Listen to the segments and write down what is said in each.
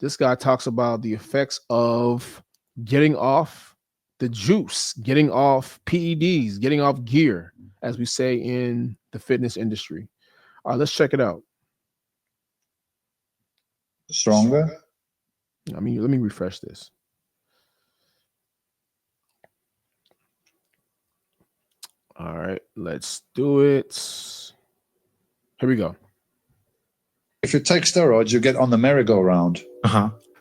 This guy talks about the effects of getting off the juice, getting off PEDs, getting off gear, as we say in the fitness industry. All right, let's check it out. Stronger. I mean, let me refresh this. All right, let's do it. Here we go. If you take steroids, you get on the merry-go-round.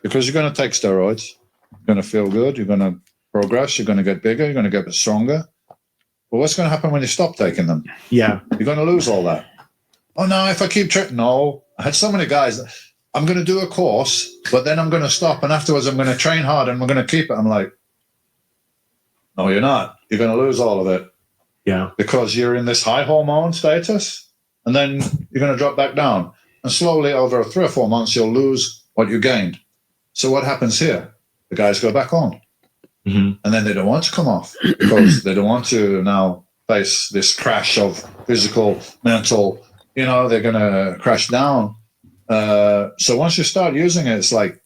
Because you're going to take steroids, you're going to feel good, you're going to progress, you're going to get bigger, you're going to get stronger. But what's going to happen when you stop taking them? Yeah. You're going to lose all that. Oh, no, if I keep training. No. I had so many guys, I'm going to do a course, but then I'm going to stop, and afterwards I'm going to train hard, and we're going to keep it. I'm like, no, you're not. You're going to lose all of it. Yeah. Because you're in this high hormone status, and then you're going to drop back down. And slowly, over 3 or 4 months, you'll lose what you gained. So what happens here? The guys go back on. And then they don't want to come off because they don't want to now face this crash of physical, mental, they're going to crash down. So once you start using it, it's like,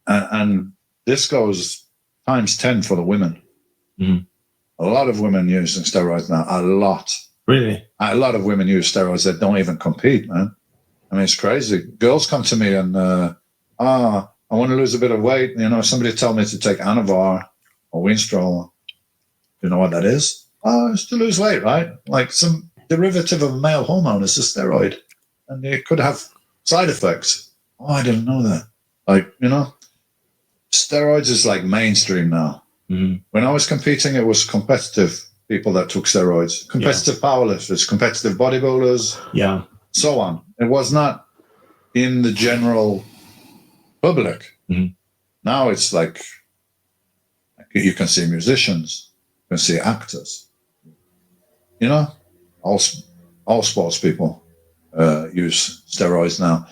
and this goes times 10 for the women. A lot of women using steroids now, a lot. Really? A lot of women use steroids that don't even compete, man. I mean, it's crazy. Girls come to me and, I want to lose a bit of weight. Somebody told me to take Anavar or Winstrol. You know what that is? Oh, it's to lose weight, right? Like some derivative of a male hormone is a steroid. And it could have side effects. Oh, I didn't know that. Steroids is like mainstream now. When I was competing, it was competitive people that took steroids. Competitive powerlifters, competitive bodybuilders. Yeah. So on. It was not in the general public. Now it's like you can see musicians, you can see actors, all sports people use steroids now.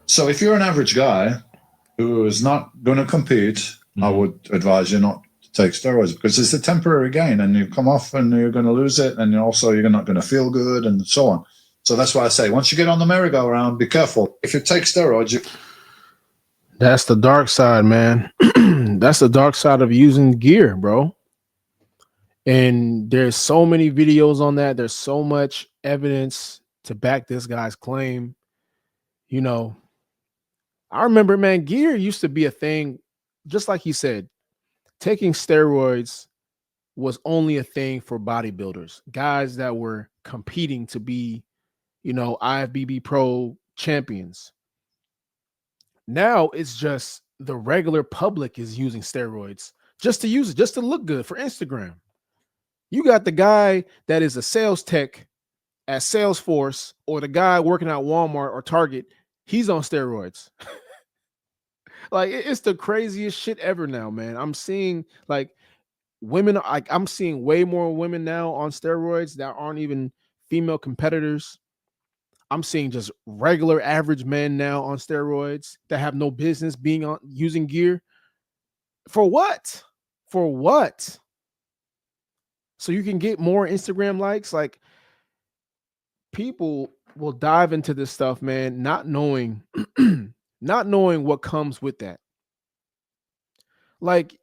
So if you're an average guy who is not going to compete, I would advise you not to take steroids because it's a temporary gain and you come off and you're going to lose it and you're not going to feel good and so on. So that's why I say once you get on the merry-go-round, be careful. If you take steroids, That's the dark side, man. That's the dark side of using gear, bro. And there's so many videos on that. There's so much evidence to back this guy's claim. I remember, man, gear used to be a thing, just like he said. Taking steroids was only a thing for bodybuilders, guys that were competing to be, IFBB Pro champions. Now it's just the regular public is using steroids just to use it, just to look good for Instagram. You got the guy that is a sales tech at Salesforce or the guy working at Walmart or Target. He's on steroids. Like it's the craziest shit ever now, man. I'm seeing like women, I'm seeing way more women now on steroids that aren't even female competitors. I'm seeing just regular average men now on steroids that have no business being on using gear. For what? For what? So you can get more Instagram likes. Like people will dive into this stuff, man, not knowing not knowing what comes with that. Like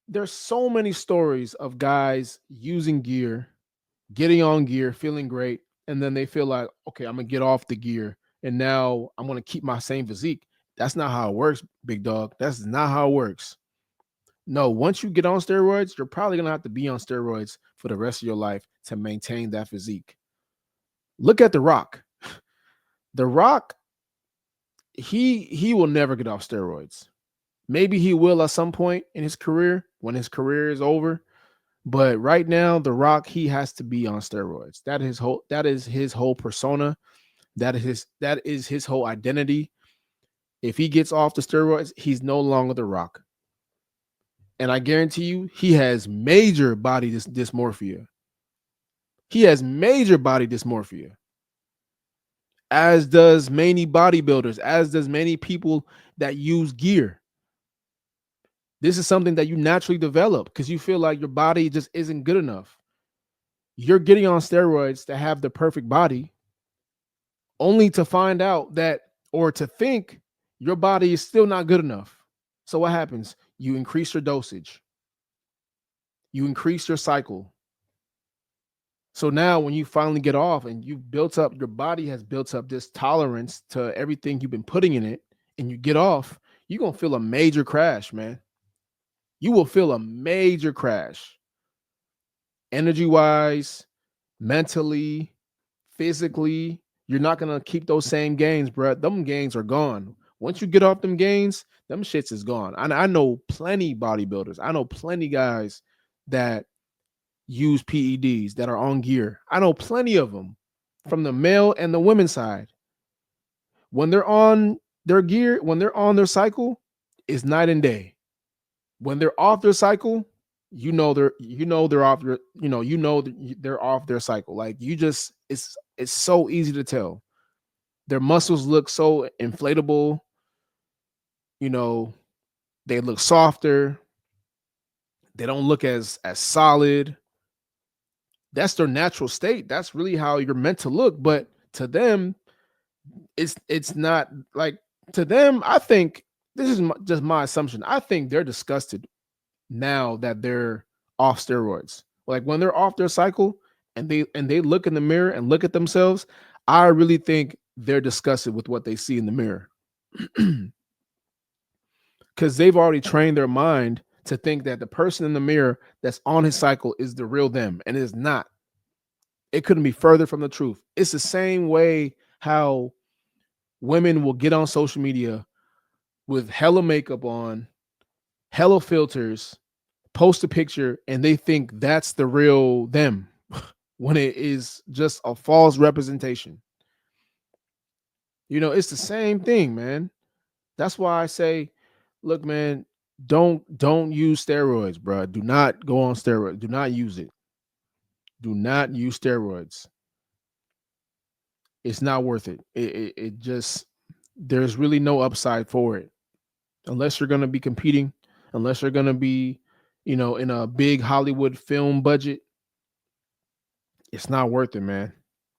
there's so many stories of guys using gear, getting on gear, feeling great, and then they feel like, okay, I'm gonna get off the gear and now I'm gonna keep my same physique. That's not how it works, big dog. That's not how it works. No, once you get on steroids, you're probably gonna have to be on steroids for the rest of your life to maintain that physique. Look at The Rock. The Rock, he will never get off steroids. Maybe he will at some point in his career when his career is over. But right now, The Rock, he has to be on steroids. That is his whole persona. That is his whole identity. If he gets off the steroids, he's no longer The Rock. And I guarantee you, he has major body dysmorphia. He has major body dysmorphia. As does many bodybuilders, as does many people that use gear. This is something that you naturally develop because you feel like your body just isn't good enough. You're getting on steroids to have the perfect body, only to find out that, or to think Your body is still not good enough. So what happens? You increase your dosage, you increase your cycle. So now when you finally get off and you've built up, your body has built up this tolerance to everything you've been putting in it, and you get off, you're gonna feel a major crash, man. You will feel a major crash. Energy wise, mentally, physically. You're not gonna keep those same gains, bro. Them gains are gone. Once you get off them gains, them shits is gone. I know plenty bodybuilders. I know plenty guys that use PEDs that are on gear. I know plenty of them from the male and the women's side. When they're on their gear, when they're on their cycle, it's night and day. When they're off their cycle, they're off your they're off their cycle. Like you just it's so easy to tell. Their muscles look so inflatable, you know, they look softer, they don't look as solid. That's their natural state. That's really how you're meant to look. But to them, it's not like to them. I think this is just my assumption. I think they're disgusted now that they're off steroids. Like when they're off their cycle and they look in the mirror and look at themselves, I really think they're disgusted with what they see in the mirror. Because they've already trained their mind to think that the person in the mirror that's on his cycle is the real them, and it is not. It couldn't be further from the truth. It's the same way how women will get on social media with hella makeup on, hella filters, post a picture, and they think that's the real them when it is just a false representation. It's the same thing, man. That's why I say, look, man, don't use steroids, bro. Do not go on steroids. Do not use it. Do not use steroids. It's not worth it. It just there's really no upside for it unless you're going to be competing, unless you're going to be, in a big Hollywood film budget. It's not worth it, man.